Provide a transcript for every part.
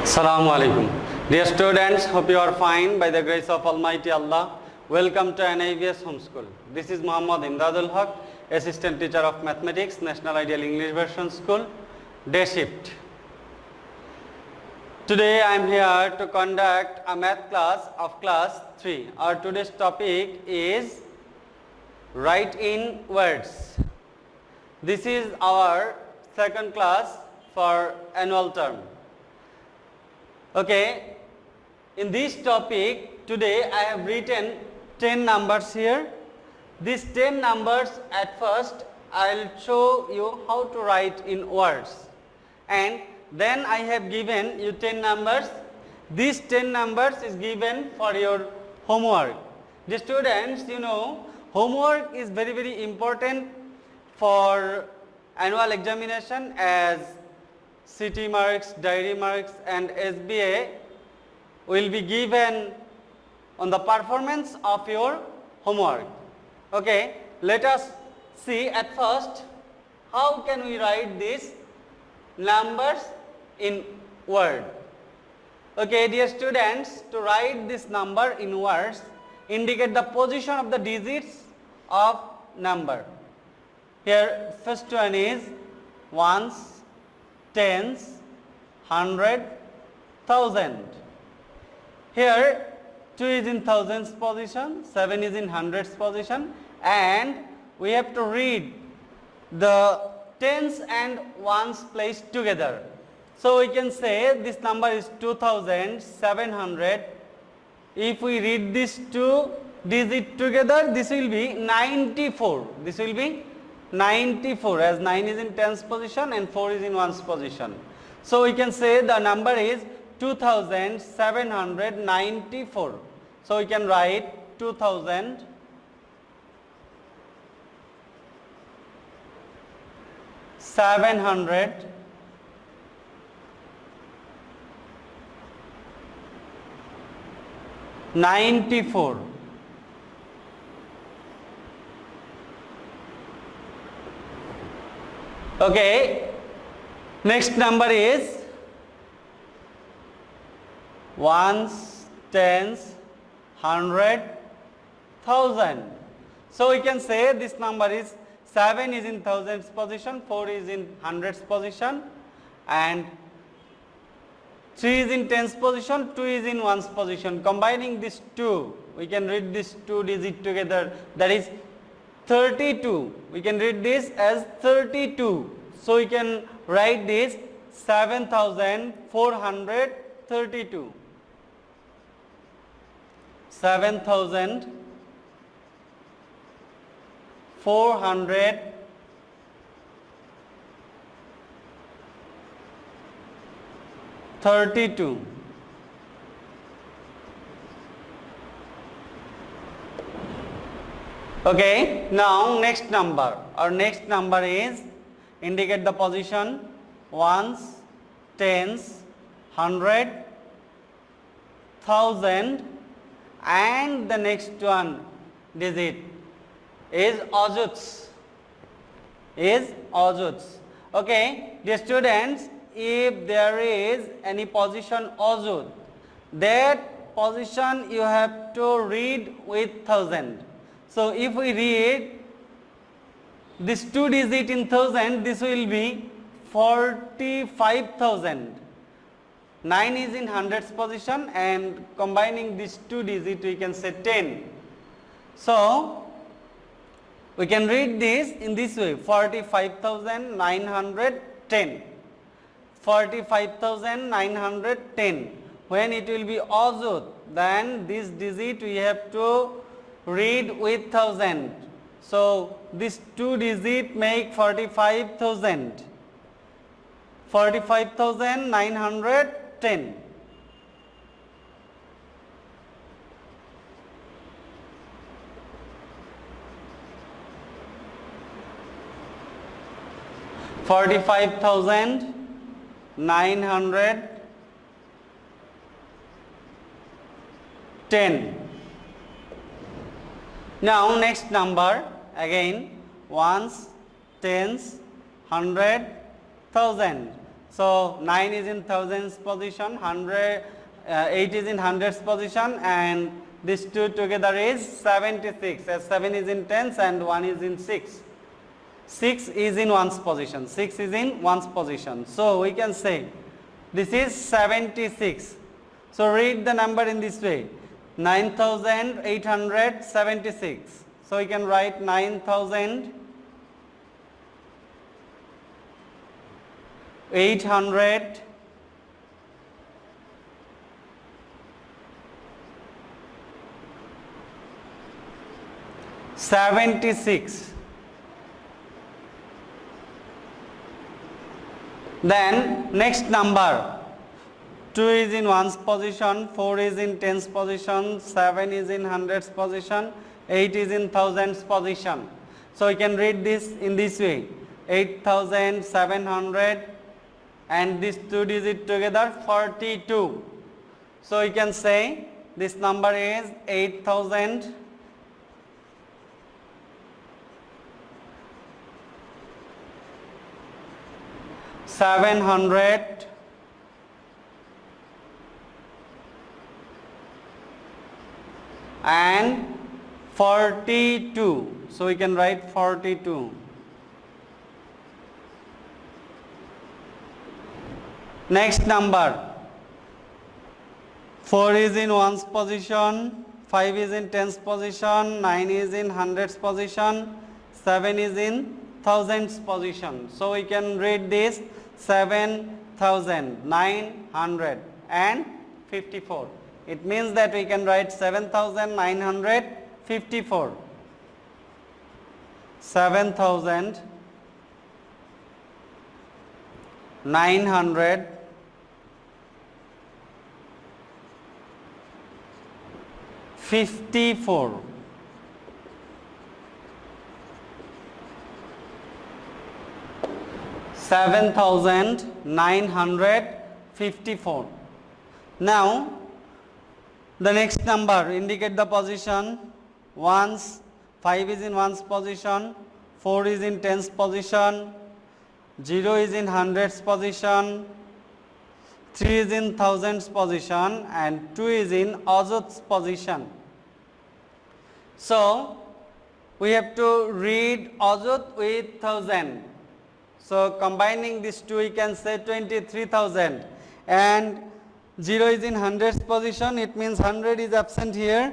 Assalamu alaikum. Dear students, hope you are fine by the grace of Almighty Allah. Welcome to NIVS Homeschool. This is Muhammad Emdadul Haque, Assistant Teacher of Mathematics, National Ideal English Version School, Day Shift. Today I am here to conduct a math class of class 3. Our today's topic is write in words. This is our second class for annual term. Okay, in this topic today I have written 10 numbers here. These 10 numbers at first I will show you how to write in words, and then I have given you 10 numbers. These 10 numbers is given for your homework. The students, you know, homework is very important for annual examination, as CT marks, diary marks and SBA will be given on the performance of your homework. Okay, let us see at first how can we write these numbers in word. Okay, dear students, to write this number in words, indicate the position of the digits of number. Here first one is ones, tens, hundred, thousand. Here 2 is in thousands position, 7 is in hundreds position, and we have to read the tens and ones placed together. So we can say this number is 2700. If we read these two digits together, this will be 94. This will be 94, as 9 is in tens position and 4 is in ones position. So we can say the number is 2794. So we can write 2794. Okay, next number is ones, tens, hundred, thousand. So we can say this number is 7 is in thousands position, 4 is in hundreds position, and 3 is in tens position, 2 is in ones position. Combining these two, we can read these two digits together, that is 32. We can read this as 32. So we can write this 7432. 7432. Okay, now next number. Our next number is, indicate the position, ones, tens, hundred, thousand, and the next one digit is ojuts. Okay, dear students, if there is any position ojut, that position you have to read with thousand. So if we read this two digit in thousand, this will be 45,000. 9 is in hundreds position, and combining these two digits we can say 10. So we can read this in this way, 45,910. 45,910. When it will be ojut, then this digit we have to read with thousand. So these two digits make 45,000. 45,910. $45,910. Now next number, again ones, tens, hundred, thousand. So 9 is in thousands position, 8 is in hundreds position, and these two together is 76, as 7 is in tens and 1 is in 6. 6 is in ones position, 6 is in ones position. So we can say this is 76. So read the number in this way, 9876. So we can write 9876. Then next number, 2 is in ones position, 4 is in tens position, 7 is in hundreds position, 8 is in thousands position. So we can read this in this way, 8700, and these two digits together 42. So we can say this number is 8700 and 42. So we can write 42. Next number, 4 is in ones position, 5 is in tens position, 9 is in hundreds position, 7 is in thousands position. So we can read this 7954. It means that we can write 7954. 7954. $7,954. Now the next number, indicate the position. Ones, 5 is in ones position, 4 is in tens position, 0 is in hundreds position, 3 is in thousands position, and 2 is in ojots position. So we have to read ojot with thousand. So combining these two, we can say 23,000, and 0 is in hundreds position, it means 100 is absent here,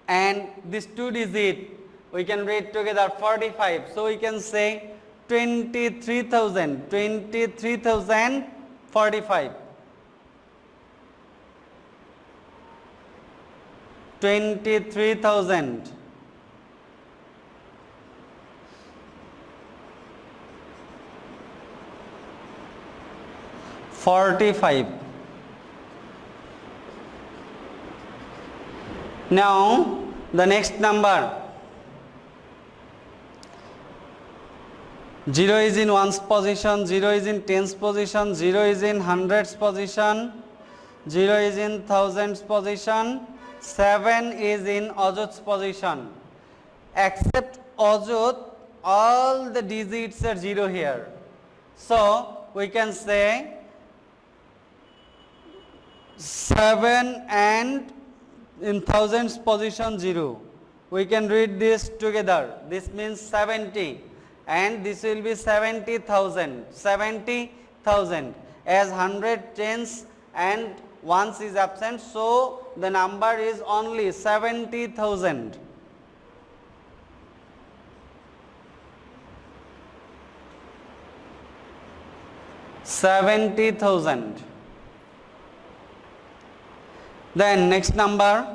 and this two digit we can read together 45. So we can say 23,000, 23,045. 23,000. $45. Now the next number, 0 is in ones position, 0 is in tens position, 0 is in hundreds position, 0 is in thousands position, 7 is in ojots position. Except ojot, all the digits are 0 here. So we can say 7 and in thousands position 0. We can read this together. This means 70, and this will be 70,000. 70,000. As 100 tens and ones is absent, so the number is only 70,000. $70,000. Then next number,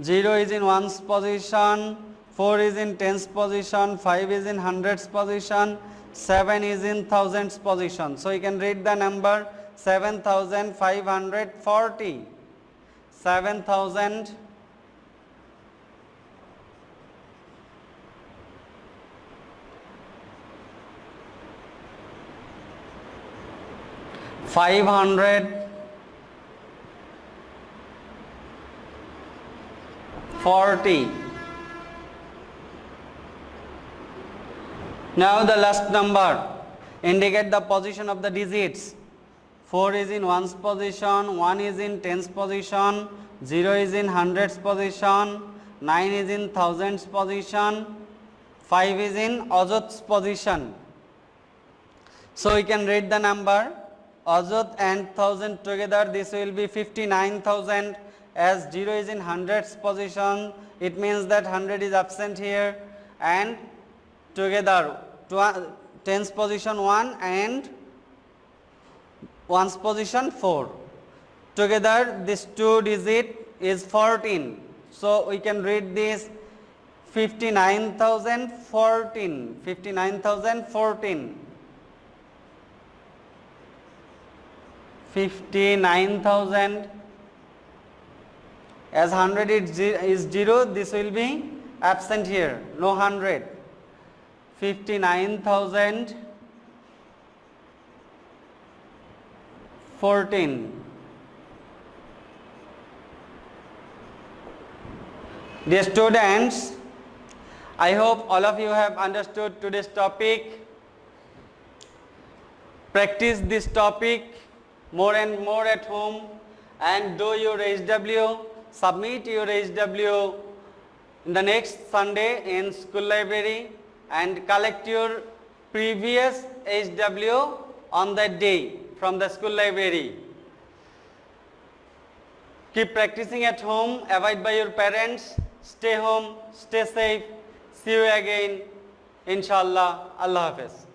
0 is in ones position, 4 is in tens position, 5 is in hundreds position, 7 is in thousands position. So you can read the number 7,540. 7,000 540. Now the last number, Indicate the position of the digits. 4 is in ones position, 1 is in tens position, 0 is in hundreds position, 9 is in thousands position, 5 is in ajots position. So we can read the number ajot and thousand together, this will be 59,000. As 0 is in hundreds position, it means that 100 is absent here, and together tens position 1 and ones position 4. Together this 2 digit is 14. So we can read this 59,014. 59,014. 59,000. As 100 is 0, this will be absent here, no 100. 59,014. Dear students, I hope all of you have understood today's topic. Practice this topic more and more at home and do your HW. Submit your HW in the next Sunday in school library and collect your previous HW on that day from the school library. Keep practicing at home, avoid by your parents, stay home, stay safe. See you again, inshallah. Allah Hafiz.